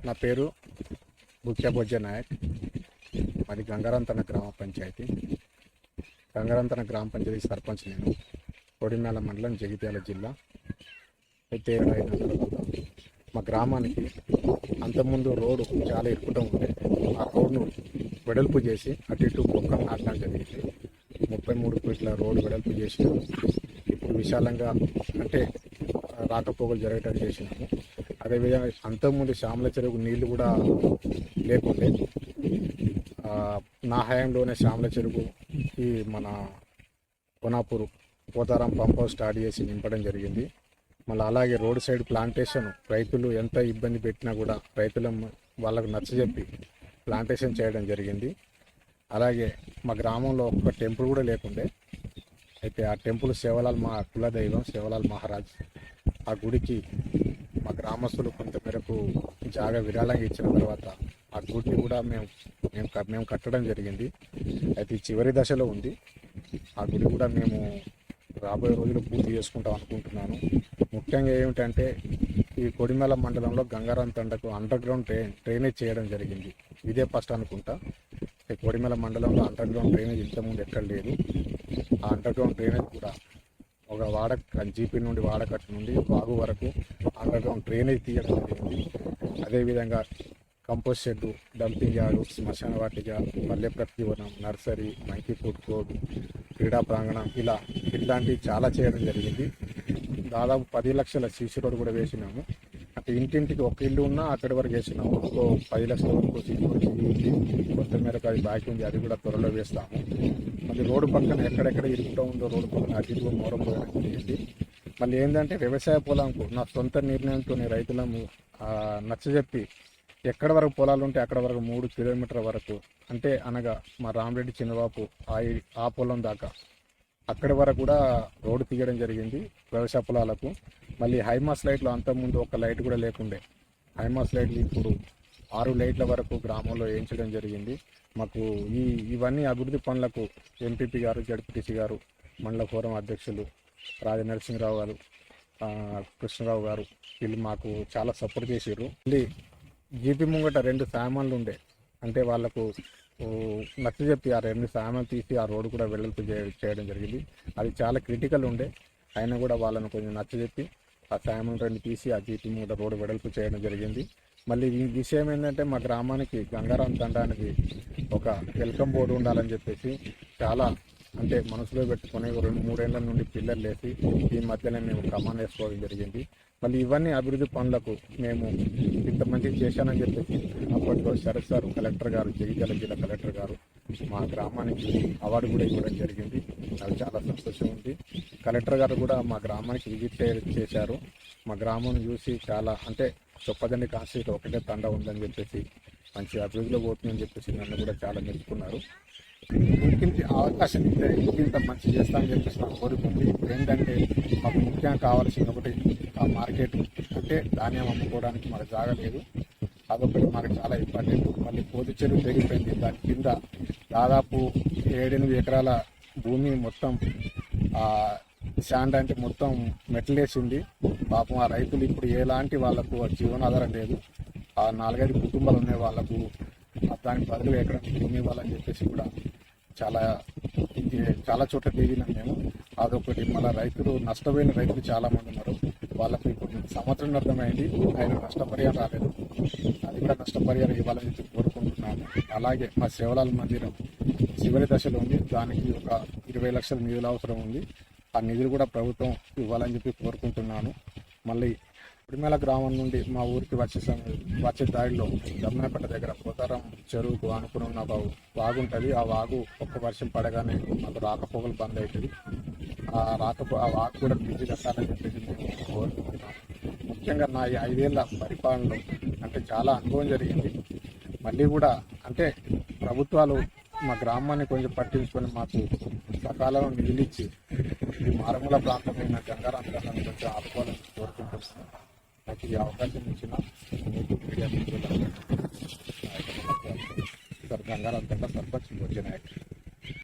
నా పేరు బుక్యబొజ్జ నాయక్. మాది గంగారంతన గ్రామ పంచాయతీ. గంగారంతన గ్రామ పంచాయతీ సర్పంచ్ నేను. కొడిమేల మండలం, జగిత్యాల జిల్లా. అయితే అయిన తర్వాత మా గ్రామానికి అంతకుముందు రోడ్డు చాలా ఇరుకుటం ఉండే. ఆ రోడ్ను వెడల్పు చేసి అటు ఇటు మొక్కలు నాటడం జరిగింది. 33 ఫీట్ల రోడ్డు వెడల్పు చేసి ఇప్పుడు విశాలంగా అంటే రాకపోకలు జరగటం చేసినాము. అదేవిధంగా అంతకుముందు శ్యామల చెరువుకు నీళ్లు కూడా లేకుండే. నా హయాంలోనే శ్యామల చెరువు ఈ మన Konapur Potharam pump house start చేసి నింపడం జరిగింది. మళ్ళీ అలాగే రోడ్ సైడ్ ప్లాంటేషన్ రైతులు ఎంత ఇబ్బంది పెట్టినా కూడా రైతుల వాళ్ళకు నచ్చజెప్పి ప్లాంటేషన్ చేయడం జరిగింది. అలాగే మా గ్రామంలో ఒక టెంపుల్ కూడా లేకుండే. అయితే ఆ టెంపుల్ సేవలాల్ మా కులదైవం సేవలాల్ మహారాజ్. ఆ గుడికి మా గ్రామస్తులు కొంతమేరకు జాగా విరాళంగా ఇచ్చిన తర్వాత ఆ గుడిని కూడా మేము కట్టడం జరిగింది. అయితే చివరి దశలో ఉంది. ఆ గుడి కూడా మేము రాబోయే రోజులు పూర్తి చేసుకుంటాం అనుకుంటున్నాను. ముఖ్యంగా ఏమిటంటే ఈ కొడిమేల మండలంలో గంగారం తండకు అండర్ గ్రౌండ్ డ్రైనేజ్ చేయడం జరిగింది. ఇదే ఫస్ట్ అనుకుంటా. కొడిమేల మండలంలో అండర్ గ్రౌండ్ డ్రైనేజ్ ఇంతకుముందు ఎక్కడ లేదు. ఆ అండర్ గ్రౌండ్ డ్రైనేజ్ కూడా ఒక జీపీ నుండి వాడకట్టు నుండి వాగు వరకు అండర్ గ్రౌండ్ డ్రైనేజ్ తీయడం జరిగింది. అదేవిధంగా కంపోస్ట్ షెడ్డు, డంపింగ్ యార్డు, శ్మశాన వాటిక, పల్లె ప్రతివనం, నర్సరీ, మంకీ ఫుడ్ కోర్ట్, క్రీడా ప్రాంగణం ఇలాంటివి చాలా చేయడం జరిగింది. దాదాపు 10 లక్షల సీసీ రోడ్డు కూడా వేసినాము. అంటే ఇంటింటికి ఒక ఇల్లు ఉన్నా అక్కడి వరకు వేసినాము. 10 లక్షల వరకు సీసీ రోడ్డు కొంతమేరకు అది బాకీ ఉంది. అది కూడా త్వరలో వేస్తాము. మళ్ళీ రోడ్డు పక్కన ఎక్కడెక్కడ ఇరుకుతూ ఉందో రోడ్డు పక్కన అతిథులు మోరం పోయడం జరిగింది. మళ్ళీ ఏంటంటే వ్యవసాయ పొలంకు నా సొంత నిర్ణయంతో రైతులను నచ్చజెప్పి ఎక్కడ వరకు పొలాలు ఉంటే అక్కడ వరకు 3 కిలోమీటర్ల వరకు అంటే అనగా మా రామరెడ్డి చిన్నబాబు ఆ పొలం దాకా అక్కడి వరకు కూడా రోడ్డు తీయడం జరిగింది వ్యవసాయ పొలాలకు. మళ్ళీ హైమాస్ లైట్లు అంతకుముందు ఒక లైట్ కూడా లేకుండే. హైమాస్ లైట్లు ఇప్పుడు 6 లైట్ల వరకు గ్రామంలో వేయించడం జరిగింది. మాకు ఇవన్నీ అభివృద్ధి పనులకు ఎంపీపీ గారు, జడ్పీటీసీ గారు, మండల ఫోరం అధ్యక్షులు రాజనరసింహరావు గారు, కృష్ణరావు గారు వీళ్ళు మాకు చాలా సపోర్ట్ చేసారు. మళ్ళీ జీపీ ముంగట 2 సామాన్లు ఉండే. అంటే వాళ్ళకు నచ్చజెప్పి ఆ 2 సామాన్లు తీసి ఆ రోడ్డు కూడా వెడల్పు చేయడం జరిగింది. అది చాలా క్రిటికల్ ఉండే. అయినా కూడా వాళ్ళను కొంచెం నచ్చజెప్పి ఆ సామాన్లు 2 తీసి ఆ జీపీ ముంగట రోడ్డు వెడల్పు చేయడం జరిగింది. మళ్ళీ ఈ విషయం ఏంటంటే మా గ్రామానికి గంగారం తండానికి ఒక వెల్కమ్ బోర్డు ఉండాలని చెప్పేసి చాలా అంటే మనసులో పెట్టుకుని 2-3 ఏళ్ల నుండి పిల్లలు లేసి ఈ మధ్యలో మేము కమాన్ వేసుకోవడం జరిగింది. మళ్ళీ ఇవన్నీ అభివృద్ధి పనులకు మేము ఇంత మంచిగా చేశానని చెప్పేసి అప్పట్లో శరత్ సార్ కలెక్టర్ గారు, జగిత్యాల జిల్లా కలెక్టర్ గారు మా గ్రామానికి అవార్డు కూడా ఇవ్వడం జరిగింది. నాకు చాలా సంతోషం ఉంది. కలెక్టర్ గారు కూడా మా గ్రామానికి విజిట్ చేశారు. మా గ్రామం చూసి చాలా అంటే చొప్పదండి కాన్స్టిట్యూట్ ఒకటే తండ ఉందని చెప్పేసి మంచి అభివృద్ధిలో పోతుందని చెప్పేసి నన్ను కూడా చాలా మెచ్చుకున్నారు. ఇంటికి అవకాశం ఇస్తే ఇంత మంచి చేస్తామని చెప్పేసి నాకు కోరుకుంది. ఇప్పుడు ఏంటంటే మాకు ముఖ్యంగా కావాల్సింది ఒకటి ఆ మార్కెట్. అంటే ధాన్యం అమ్ముకోవడానికి మాకు జాగా లేదు. అదొకటి మాకు చాలా ఇంపార్టెంట్. మళ్ళీ పోతు చెరువు పెరిగిపోయింది. దాని కింద దాదాపు 7-8 ఎకరాల భూమి మొత్తం శాండ్ అంటే మొత్తం మెట్లేసింది. పాపం ఆ రైతులు ఇప్పుడు ఎలాంటి వాళ్ళకు జీవనాధారం లేదు. ఆ 4-5 కుటుంబాలు ఉన్నాయి వాళ్ళకు. దానికి బదులుగా ఎక్కడ భూమి ఇవ్వాలని చెప్పేసి కూడా చాలా చోట్ల తిరిగినాం మేము. అదొకటి. మళ్ళీ రైతులు నష్టపోయిన రైతులు చాలామంది ఉన్నారు. వాళ్ళకు ఇప్పుడు సంవత్సరం అర్థమైంది, ఆయన నష్టపరిహారం రాలేదు. అది కూడా నష్టపరిహారం ఇవ్వాలని చెప్పి కోరుకుంటున్నాను. అలాగే మా సేవలాల్ మందిరం చివరి దశలో ఉంది. దానికి ఒక 20 లక్షల నిధులు అవసరం ఉంది. ఆ నిధులు కూడా ప్రభుత్వం ఇవ్వాలని చెప్పి కోరుకుంటున్నాను. మళ్ళీ కొడిమేల గ్రామం నుండి మా ఊరికి వచ్చే దారిలో దమ్మనపేట దగ్గర పోతారం చెరువుకు అనుకుని ఉన్న వాగు ఉంటుంది. ఆ వాగు ఒక్క వర్షం పడగానే మాకు రాకపోకలు బంద్ అవుతుంది. ఆ వాగు కూడా బ్రిడ్జి కట్టాలని చెప్పేసి మేము కోరుకుంటున్నాం. ముఖ్యంగా నా 5 ఏళ్ల పరిపాలనలో అంటే చాలా అనుభవం జరిగింది. మళ్ళీ కూడా అంటే ప్రభుత్వాలు మా గ్రామాన్ని కొంచెం పట్టించుకొని మాకు సకాలంలో నిధులిచ్చి ఈ మారుమూల ప్రాంతమైన గంగారం కొంచెం ఆదుకోవాలని కోరుకుంటున్నాను. నాకు ఈ అవకాశం ఇచ్చిన మీడియా మిత్రులందరికీ గంగారం సర్పంచ్ బొజ్జ నాయక్.